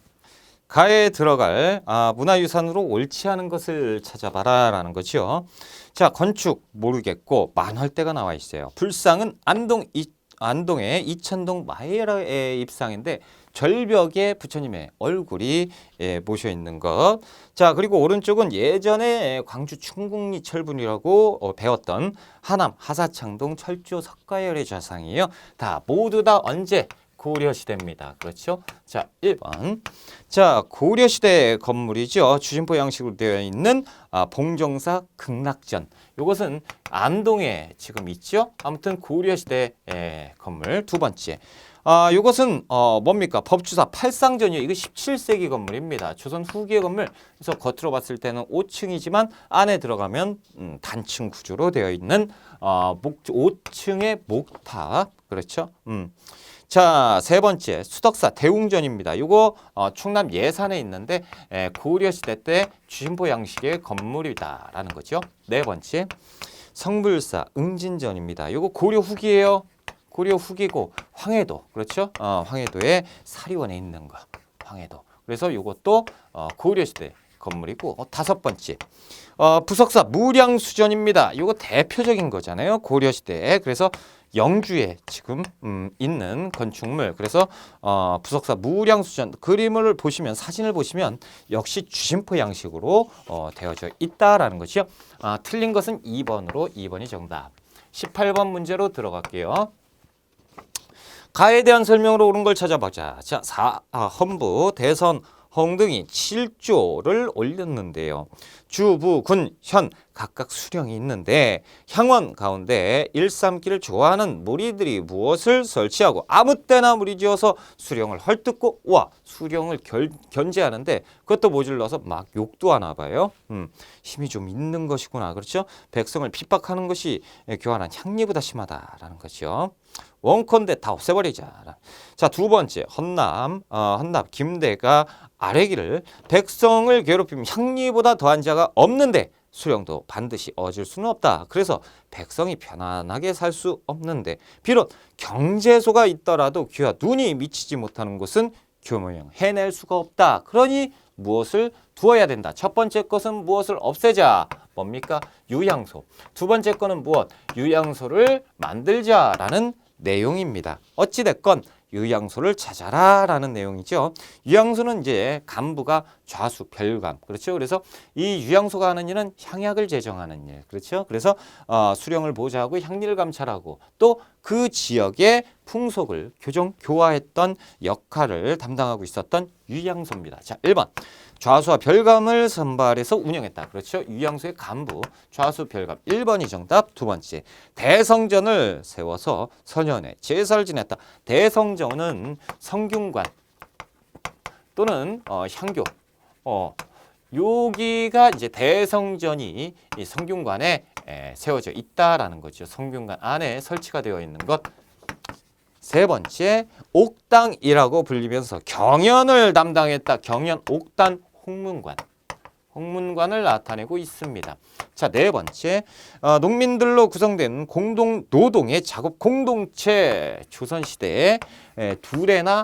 가에 들어갈 문화유산으로 옳지 않은 것을 찾아봐라 라는 거죠. 자, 건축 모르겠고 만월대가 나와 있어요. 불상은 안동의 이천동 마에라의 입상인데 절벽에 부처님의 얼굴이 모셔 있는 것. 자, 그리고 오른쪽은 예전에 광주 충국리 철분이라고 배웠던 하남 하사창동 철조 석가열의 좌상이에요. 모두 다 언제? 고려시대입니다. 그렇죠? 자, 1번. 자, 고려시대 건물이죠. 주심포 양식으로 되어 있는 봉정사 극락전. 이것은 안동에 지금 있죠. 아무튼 고려시대 건물. 두 번째. 이것은 뭡니까? 법주사 팔상전이요. 이거 17세기 건물입니다. 조선 후기의 건물. 그래서 겉으로 봤을 때는 5층이지만 안에 들어가면 단층 구조로 되어 있는 5층의 목탑. 그렇죠? 자, 세 번째 수덕사 대웅전입니다. 이거 충남 예산에 있는데 고려시대 때 주심포 양식의 건물이다라는 거죠. 네 번째 성불사 응진전입니다. 이거 고려 후기예요. 고려 후기고 황해도, 그렇죠? 황해도에 사리원에 있는 거, 황해도. 그래서 이것도 고려시대 건물이고. 다섯 번째 부석사 무량수전입니다. 이거 대표적인 거잖아요. 고려시대. 그래서 영주에 지금 있는 건축물. 그래서 부석사 무량수전 그림을 보시면, 사진을 보시면 역시 주심포 양식으로 되어져 있다라는 것이요. 틀린 것은 2번으로 2번이 정답. 18번 문제로 들어갈게요. 가에 대한 설명으로 옳은 걸 찾아보자. 자, 헌부, 대선, 홍 등이 7조를 올렸는데요. 주, 부, 군, 현, 각각 수령이 있는데 향원 가운데 일삼기를 좋아하는 무리들이 무엇을 설치하고 아무 때나 무리지어서 수령을 헐뜯고 와 수령을 견제하는데 그것도 모질러서 막 욕도 하나 봐요. 힘이 좀 있는 것이구나. 그렇죠? 백성을 핍박하는 것이 교활한 향리보다 심하다라는 거죠. 원컨대 다 없애버리자. 자, 두 번째 헌납 김대가 아뢰기를 백성을 괴롭히면 향리보다 더한 자가 없는데 수령도 반드시 얻을 수는 없다. 그래서 백성이 편안하게 살 수 없는데 비록 경제소가 있더라도 귀와 눈이 미치지 못하는 곳은 교모형 해낼 수가 없다. 그러니 무엇을 두어야 된다. 첫 번째 것은 무엇을 없애자. 뭡니까? 유양소. 두 번째 거는 무엇? 유양소를 만들자라는 내용입니다. 어찌됐건 유양소를 찾아라 라는 내용이죠. 유양소는 이제 간부가 좌수 별감. 그렇죠. 그래서 이 유양소가 하는 일은 향약을 제정하는 일. 그렇죠. 그래서 수령을 보좌하고 향리를 감찰하고 또 그 지역의 풍속을 교화했던 역할을 담당하고 있었던 유양소입니다. 자, 1번. 좌수와 별감을 선발해서 운영했다. 그렇죠. 유양소의 간부, 좌수, 별감. 1번이 정답. 두 번째. 대성전을 세워서 선현에 제사를 지냈다. 대성전은 성균관 또는 향교. 여기가 이제 대성전이 이 성균관에 세워져 있다라는 거죠. 성균관 안에 설치가 되어 있는 것. 세 번째, 옥당이라고 불리면서 경연을 담당했다. 경연, 옥단, 홍문관을 나타내고 있습니다. 자, 네 번째, 농민들로 구성된 공동 노동의 작업 공동체. 조선시대에 두레나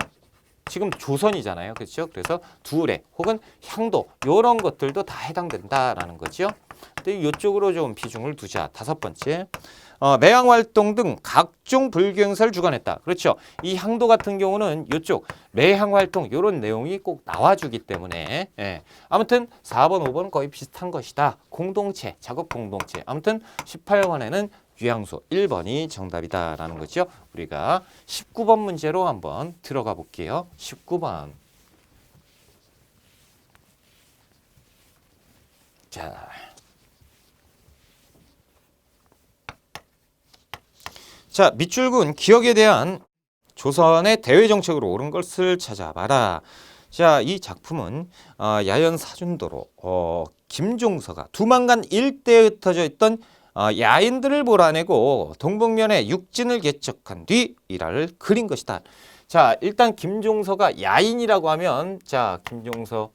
지금 조선이잖아요. 그렇죠? 그래서 두레 혹은 향도 이런 것들도 다 해당된다라는 거죠. 근데 이쪽으로 좀 비중을 두자. 다섯 번째, 매향활동 등 각종 불교 행사를 주관했다. 그렇죠. 이 향도 같은 경우는 이쪽 매향활동 이런 내용이 꼭 나와주기 때문에 아무튼 4번, 5번은 거의 비슷한 것이다. 공동체, 작업 공동체. 아무튼 18번에는 유양소 1번이 정답이다라는 거죠. 우리가 19번 문제로 한번 들어가 볼게요. 19번. 자, 밑줄근 기억에 대한 조선의 대외 정책으로 옳은 것을 찾아봐라. 자, 이 작품은 야연사준도로 김종서가 두만간 일대에 흩어져 있던 야인들을 몰아내고 동북면에 육진을 개척한 뒤 일화를 그린 것이다. 자, 일단 김종서가 야인이라고 하면 자, 김종서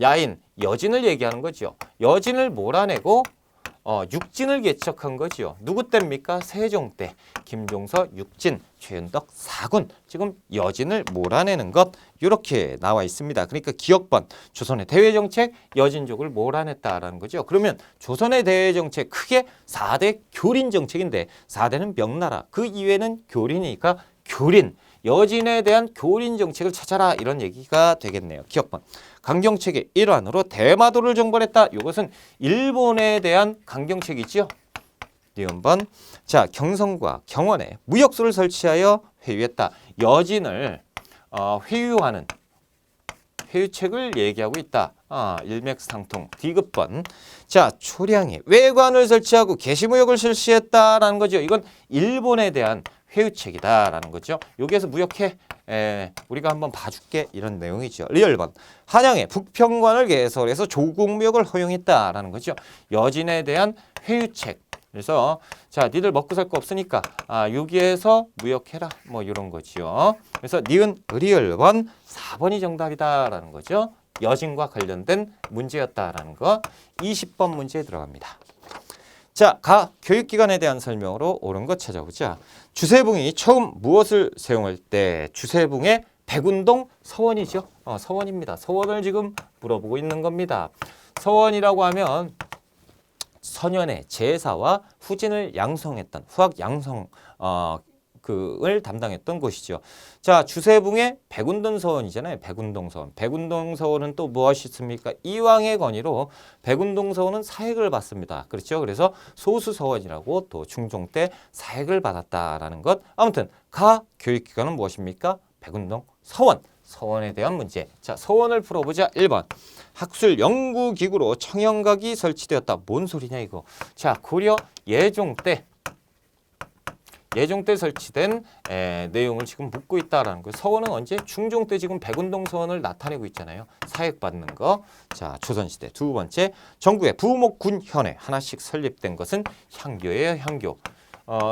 야인, 여진을 얘기하는 거죠. 여진을 몰아내고 육진을 개척한 거지요. 누구 때입니까? 세종 때. 김종서 육진, 최윤덕 사군. 지금 여진을 몰아내는 것 이렇게 나와 있습니다. 그러니까 기억번 조선의 대외정책 여진족을 몰아냈다라는 거죠. 그러면 조선의 대외정책 크게 4대 교린정책인데 4대는 명나라, 그 이외에는 교린이니까 교린. 여진에 대한 교린 정책을 찾아라 이런 얘기가 되겠네요. 기억번. 강경책의 일환으로 대마도를 정벌했다. 이것은 일본에 대한 강경책이지요. 니은번. 자, 경성과 경원에 무역소를 설치하여 회유했다. 여진을 회유하는 회유책을 얘기하고 있다. 일맥상통. 디귿번. 자, 초량에 외관을 설치하고 게시무역을 실시했다라는 거죠. 이건 일본에 대한 회유책이다라는 거죠. 여기에서 무역해 우리가 한번 봐줄게 이런 내용이죠. 리얼번. 한양에 북평관을 개설해서 조국무역을 허용했다라는 거죠. 여진에 대한 회유책. 그래서 자, 니들 먹고 살 거 없으니까 여기에서 무역해라 뭐 이런 거죠. 그래서 니은 리얼번 4번이 정답이다라는 거죠. 여진과 관련된 문제였다라는 거. 20번 문제에 들어갑니다. 자, 교육기관에 대한 설명으로 옳은 것 찾아보자. 주세붕이 처음 무엇을 세용할 때 주세붕의 백운동 서원이죠. 서원입니다. 서원을 지금 물어보고 있는 겁니다. 서원이라고 하면 선현의 제사와 후진을 양성했던 후학 양성 을 담당했던 곳이죠. 자, 주세붕의 백운동 서원이잖아요. 백운동 서원. 백운동 서원은 또 무엇이 있습니까? 이왕의 건의로 백운동 서원은 사획을 받습니다. 그렇죠? 그래서 소수 서원이라고 또 중종 때 사획을 받았다라는 것. 아무튼 교육기관은 무엇입니까? 백운동 서원. 서원에 대한 문제. 자, 서원을 풀어보자. 1번. 학술 연구기구로 청형각이 설치되었다. 뭔 소리냐 이거. 자, 고려 예종 때 설치된 내용을 지금 묻고 있다라는 거예요. 서원은 언제? 중종 때 지금 백운동 서원을 나타내고 있잖아요. 사획받는 거. 자, 조선시대. 두 번째, 전국에 부목군 현회 하나씩 설립된 것은 향교예요. 향교.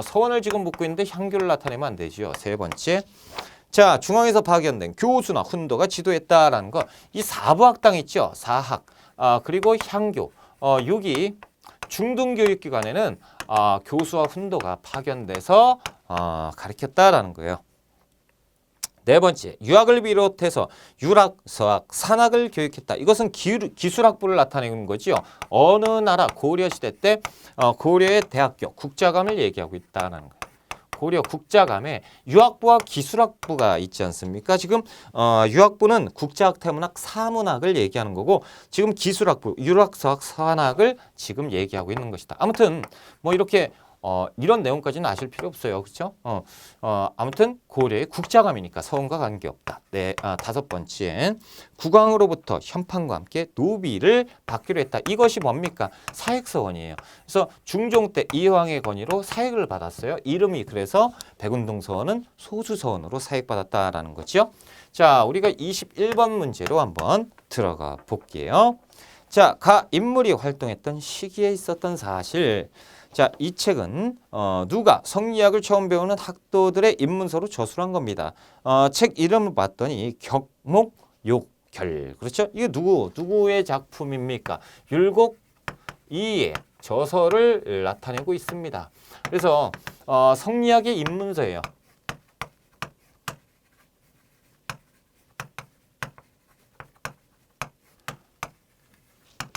서원을 지금 묻고 있는데 향교를 나타내면 안 되죠. 세 번째, 자, 중앙에서 파견된 교수나 훈도가 지도했다라는 거. 이 사부학당 있죠. 사학. 그리고 향교. 여기 중등교육기관에는 교수와 훈도가 파견돼서 가르쳤다라는 거예요. 네 번째, 유학을 비롯해서 유학, 서학, 산학을 교육했다. 이것은 기술학부를 나타내는 거지요. 어느 나라 고려시대 때 고려의 대학교 국자감을 얘기하고 있다는 거예요. 고려 국자감에 유학부와 기술학부가 있지 않습니까? 지금 유학부는 국자학, 태문학, 사문학을 얘기하는 거고 지금 기술학부, 유학, 서학, 산학을 지금 얘기하고 있는 것이다. 아무튼 뭐 이렇게 이런 내용까지는 아실 필요 없어요. 그렇죠? 아무튼 고려의 국자감이니까 서원과 관계없다. 네, 다섯 번째, 국왕으로부터 현판과 함께 노비를 받기로 했다. 이것이 뭡니까? 사획서원이에요. 그래서 중종 때 이황의 건의로 사획을 받았어요. 이름이 그래서 백운동 서원은 소수서원으로 사획받았다라는 거죠. 자, 우리가 21번 문제로 한번 들어가 볼게요. 자, 가 인물이 활동했던 시기에 있었던 사실. 자, 이 책은 누가 성리학을 처음 배우는 학도들의 입문서로 저술한 겁니다. 책 이름을 봤더니 격목욕결. 그렇죠? 이게 누구의 작품입니까? 율곡이의 저서를 나타내고 있습니다. 그래서 성리학의 입문서예요.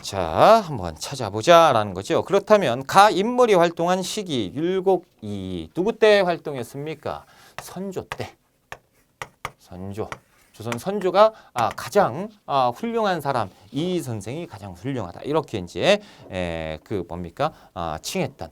자, 한번 찾아보자라는 거죠. 그렇다면 가 인물이 활동한 시기 율곡이 누구 때 활동했습니까? 선조 때. 선조. 조선 선조가 가장 훌륭한 사람, 이 선생이 가장 훌륭하다. 이렇게 이제 뭡니까? 칭했던.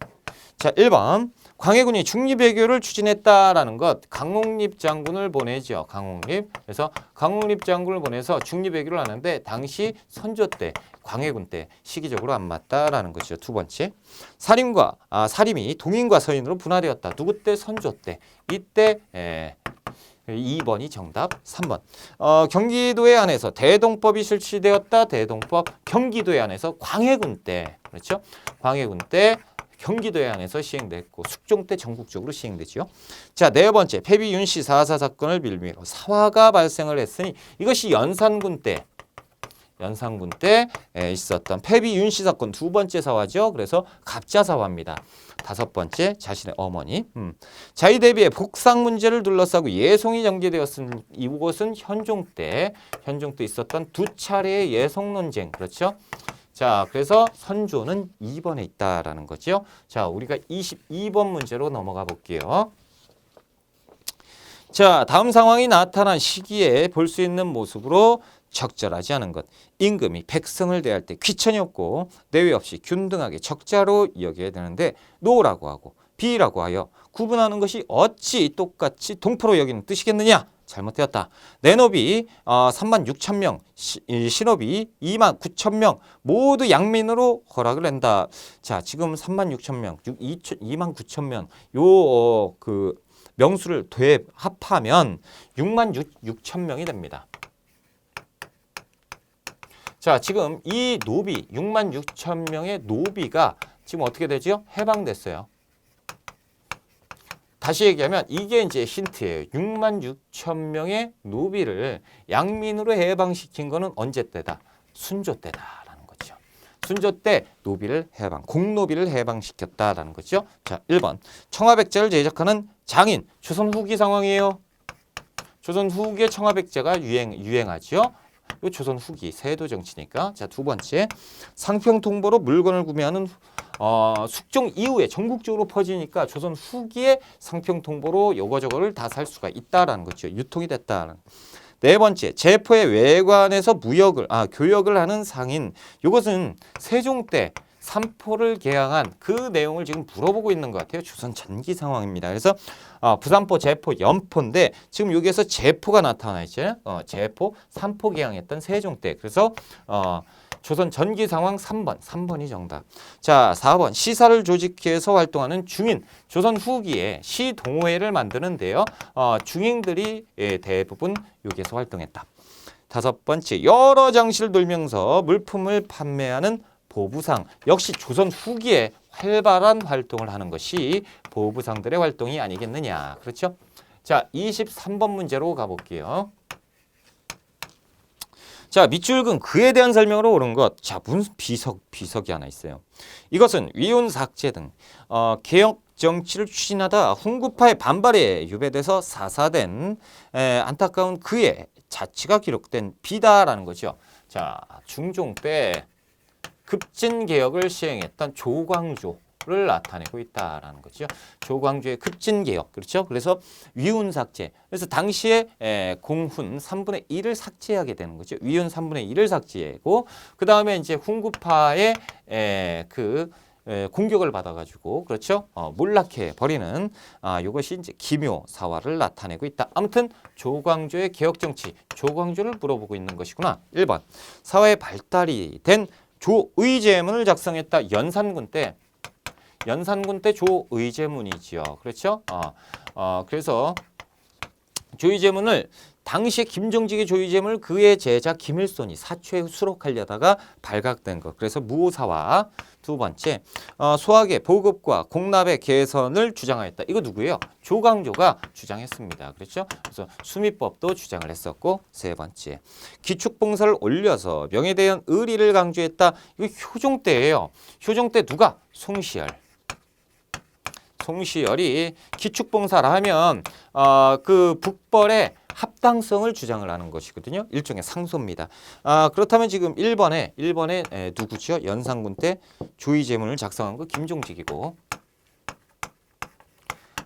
자, 1번. 광해군이 중립외교를 추진했다라는 것. 강홍립 장군을 보내죠. 강홍립. 그래서 강홍립 장군을 보내서 중립외교를 하는데 당시 선조 때, 광해군 때 시기적으로 안 맞다라는 것이죠. 두 번째. 사림이 동인과 서인으로 분화되었다. 누구 때? 선조 때. 이때 2번이 정답. 3번. 경기도에 한해서 대동법이 실시되었다. 대동법. 경기도에 한해서 광해군 때. 그렇죠? 광해군 때 경기도에 한해서 시행됐고 숙종 때 전국적으로 시행되죠. 자, 네 번째. 패비 윤씨 사사 사건을 빌미로 사화가 발생을 했으니 이것이 연산군 때 있었던 패비 윤씨 사건 두 번째 사화죠. 그래서 갑자사화입니다. 다섯 번째, 자신의 어머니. 자위 대비의 복상 문제를 둘러싸고 예송이 전개되었으니 이곳은 현종 때 있었던 두 차례의 예송 논쟁. 그렇죠? 자, 그래서 선조는 2번에 있다라는 거죠. 자, 우리가 22번 문제로 넘어가 볼게요. 자, 다음 상황이 나타난 시기에 볼 수 있는 모습으로 적절하지 않은 것. 임금이 백성을 대할 때 귀천이 없고 내외 없이 균등하게 적자로 여겨야 되는데 노라고 하고 비라고 하여 구분하는 것이 어찌 똑같이 동포로 여기는 뜻이겠느냐? 잘못되었다. 내노비 36,000명, 신업이 29,000명 모두 양민으로 허락을 한다. 자, 지금 36,000명, 29,000명 요 명수를 합하면 66,000명이 됩니다. 자, 지금 이 노비 66,000명의 노비가 지금 어떻게 되죠? 해방됐어요. 다시 얘기하면 이게 이제 힌트예요. 66,000명의 노비를 양민으로 해방시킨 거는 언제 때다? 순조 때다라는 거죠. 순조 때 노비를 공노비를 해방시켰다라는 거죠. 자, 1번. 청화백제를 제작하는 장인. 조선 후기 상황이에요. 조선 후기에 청화백제가 유행하죠. 요 조선 후기 세도 정치니까. 자, 두 번째. 상평통보로 물건을 구매하는 숙종 이후에 전국적으로 퍼지니까 조선 후기에 상평통보로 요거저거를 다 살 수가 있다라는 거죠. 유통이 됐다는. 네 번째, 제포의 외관에서 교역을 하는 상인. 이것은 세종 때 삼포를 개항한 그 내용을 지금 물어보고 있는 것 같아요. 조선 전기 상황입니다. 그래서 부산포, 제포, 연포인데 지금 여기에서 제포가 나타나 있잖아요. 제포, 삼포 개항했던 세종 때. 그래서 조선 전기 상황 3번이 정답. 자, 4번 시사를 조직해서 활동하는 중인. 조선 후기에 시동호회를 만드는데요. 중인들이 대부분 여기에서 활동했다. 5번째 여러 장시를 돌면서 물품을 판매하는 보부상. 역시 조선 후기에 활발한 활동을 하는 것이 보부상들의 활동이 아니겠느냐. 그렇죠? 자, 23번 문제로 가볼게요. 자, 밑줄근 그에 대한 설명으로 옳은 것. 자, 무슨 비석이 하나 있어요. 이것은 위훈 삭제 등 개혁 정치를 추진하다 훈구파의 반발에 유배돼서 사사된 안타까운 그의 자치가 기록된 비다라는 거죠. 자, 중종 때 급진 개혁을 시행했던 조광조를 나타내고 있다라는 거죠. 조광조의 급진 개혁. 그렇죠? 그래서 위훈 삭제. 그래서 당시에 공훈 3분의 1을 삭제하게 되는 거죠. 위훈 3분의 1을 삭제하고 그다음에 이제 훈구파의 공격을 받아가지고 그렇죠. 몰락해 버리는 이것이 이제 기묘사화를 나타내고 있다. 아무튼 조광조의 개혁 정치, 조광조를 물어보고 있는 것이구나. 1번 사회 발달이 된 조의제문을 작성했다. 연산군 때 조의제문이지요. 그렇죠? 그래서 조의제문을 당시에 김정직의 조의제문을 그의 제자 김일손이 사초에 수록하려다가 발각된 것. 그래서 무오사화. 2번째, 소학의 보급과 공납의 개선을 주장하였다. 이거 누구예요? 조광조가 주장했습니다. 그렇죠? 그래서 수미법도 주장을 했었고 3번째, 기축봉사를 올려서 명예대현 의리를 강조했다. 이거 효종 때예요. 효종 때 누가? 송시열이 기축봉사를 하면 그 북벌의 합당성을 주장을 하는 것이거든요. 일종의 상소입니다. 그렇다면 지금 1번에 누구죠? 연산군 때 조의제문을 작성한 거 김종직이고.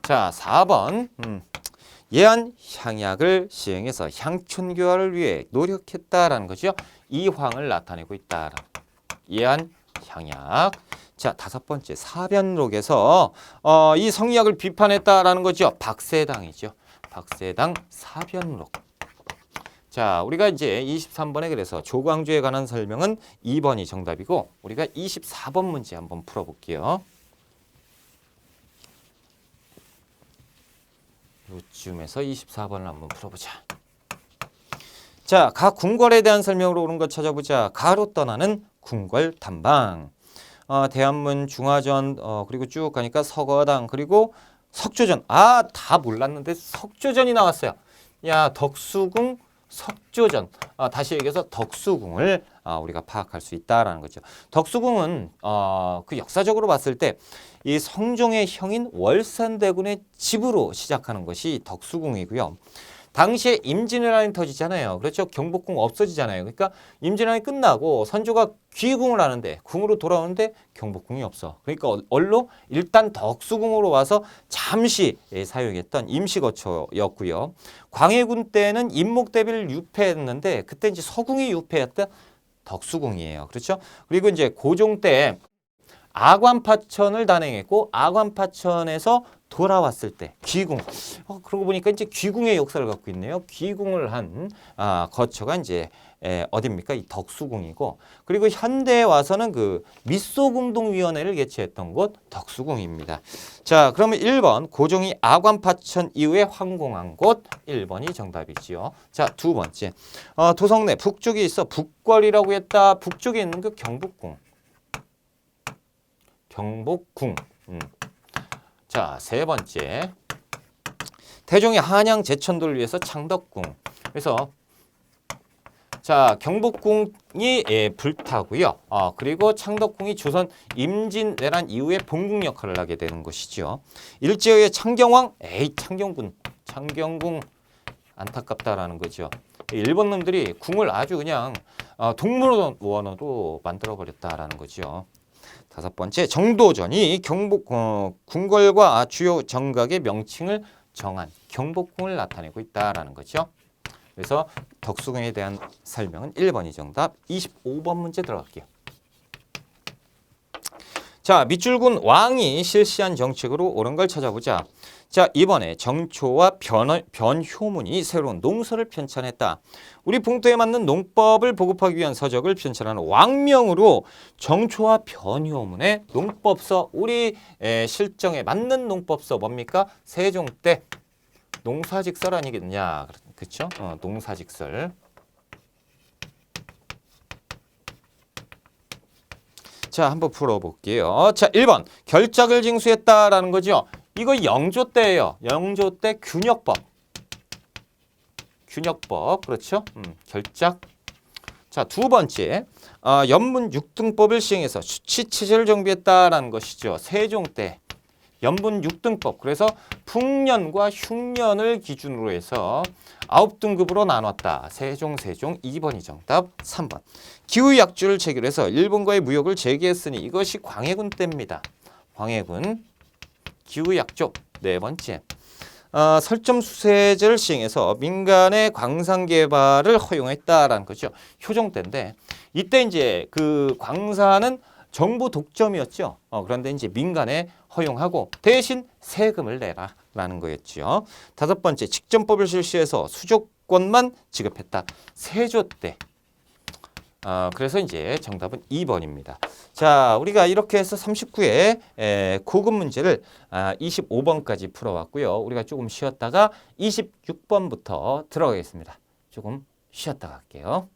자, 4번 예한 향약을 시행해서 향촌교화를 위해 노력했다라는 거죠. 이황을 나타내고 있다. 예한 향약. 자, 5번째 사변록에서 이 성리학을 비판했다라는 거죠. 박세당이죠. 박세당 사변록. 자, 우리가 이제 23번에 그래서 조광조에 관한 설명은 2번이 정답이고 우리가 24번 문제 한번 풀어볼게요. 요쯤에서 24번을 한번 풀어보자. 자, 각 궁궐에 대한 설명으로 옳은 것 찾아보자. 가로 떠나는 궁궐 탐방. 대한문, 중화전, 그리고 쭉 가니까 서거당, 그리고 석조전. 다 몰랐는데 석조전이 나왔어요. 야, 덕수궁, 석조전. 다시 얘기해서 덕수궁을 우리가 파악할 수 있다라는 거죠. 덕수궁은 그 역사적으로 봤을 때 이 성종의 형인 월산대군의 집으로 시작하는 것이 덕수궁이고요. 당시에 임진왜란이 터지잖아요. 그렇죠? 경복궁 없어지잖아요. 그러니까 임진왜란이 끝나고 선조가 귀궁을 하는데 궁으로 돌아오는데 경복궁이 없어. 그러니까 얼로 일단 덕수궁으로 와서 잠시 사용했던 임시거처였고요. 광해군 때는 임목대비를 유폐했는데 그때 이제 서궁이 유폐했던 덕수궁이에요. 그렇죠? 그리고 이제 고종 때 아관파천을 단행했고 아관파천에서 돌아왔을 때 귀궁. 그러고 보니까 이제 귀궁의 역사를 갖고 있네요. 귀궁을 한 거처가 이제 어딥니까? 이 덕수궁이고, 그리고 현대에 와서는 그 미소공동위원회를 개최했던 곳 덕수궁입니다. 자, 그러면 1번 고종이 아관파천 이후에 황공한 곳 1번이 정답이지요. 자, 2번째 도성 내 북쪽에 있어 북궐이라고 했다. 북쪽에 있는 그 경복궁. 자, 3번째 태종이 한양 제천도를 위해서 창덕궁. 그래서 자, 경복궁이 불타고요. 그리고 창덕궁이 조선 임진왜란 이후에 본궁 역할을 하게 되는 것이죠. 일제의 창경왕, 창경궁 안타깝다라는 거죠. 일본 놈들이 궁을 아주 그냥 동물원으로 만들어버렸다라는 거죠. 5번째 정도전이 궁궐과 주요 정각의 명칭을 정한 경복궁을 나타내고 있다라는 거죠. 그래서 덕수궁에 대한 설명은 1번이 정답. 25번 문제 들어갈게요. 자, 밑줄군 왕이 실시한 정책으로 옳은 걸 찾아보자. 자, 이번에 정초와 변효문이 새로운 농서를 편찬했다. 우리 풍토에 맞는 농법을 보급하기 위한 서적을 편찬하는 왕명으로 정초와 변효문의 농법서, 우리 실정에 맞는 농법서 뭡니까? 세종 때 농사직설 아니겠냐. 그렇죠? 농사직설. 자, 한번 풀어볼게요. 자, 1번 결작을 징수했다라는 거죠. 이거 영조 때예요. 영조 때 균역법. 균역법. 그렇죠? 결작. 자, 두 번째. 연분 6등법을 시행해서 수치체제를 정비했다라는 것이죠. 세종 때. 연분 6등법. 그래서 풍년과 흉년을 기준으로 해서 9등급으로 나눴다. 세종 2번이 정답. 3번. 기후약주를 체결해서 일본과의 무역을 재개했으니 이것이 광해군 때입니다. 광해군. 기후약조. 네 번째. 설점수세제를 시행해서 민간의 광산 개발을 허용했다라는 거죠. 효종 때인데 이때 이제 그 광산은 정부 독점이었죠. 그런데 이제 민간에 허용하고 대신 세금을 내라라는 거였죠. 다섯 번째, 직전법을 실시해서 수조권만 지급했다. 세조 때. 그래서 이제 정답은 2번입니다. 자, 우리가 이렇게 해서 39회 고급 문제를 25번까지 풀어왔고요. 우리가 조금 쉬었다가 26번부터 들어가겠습니다. 조금 쉬었다 갈게요.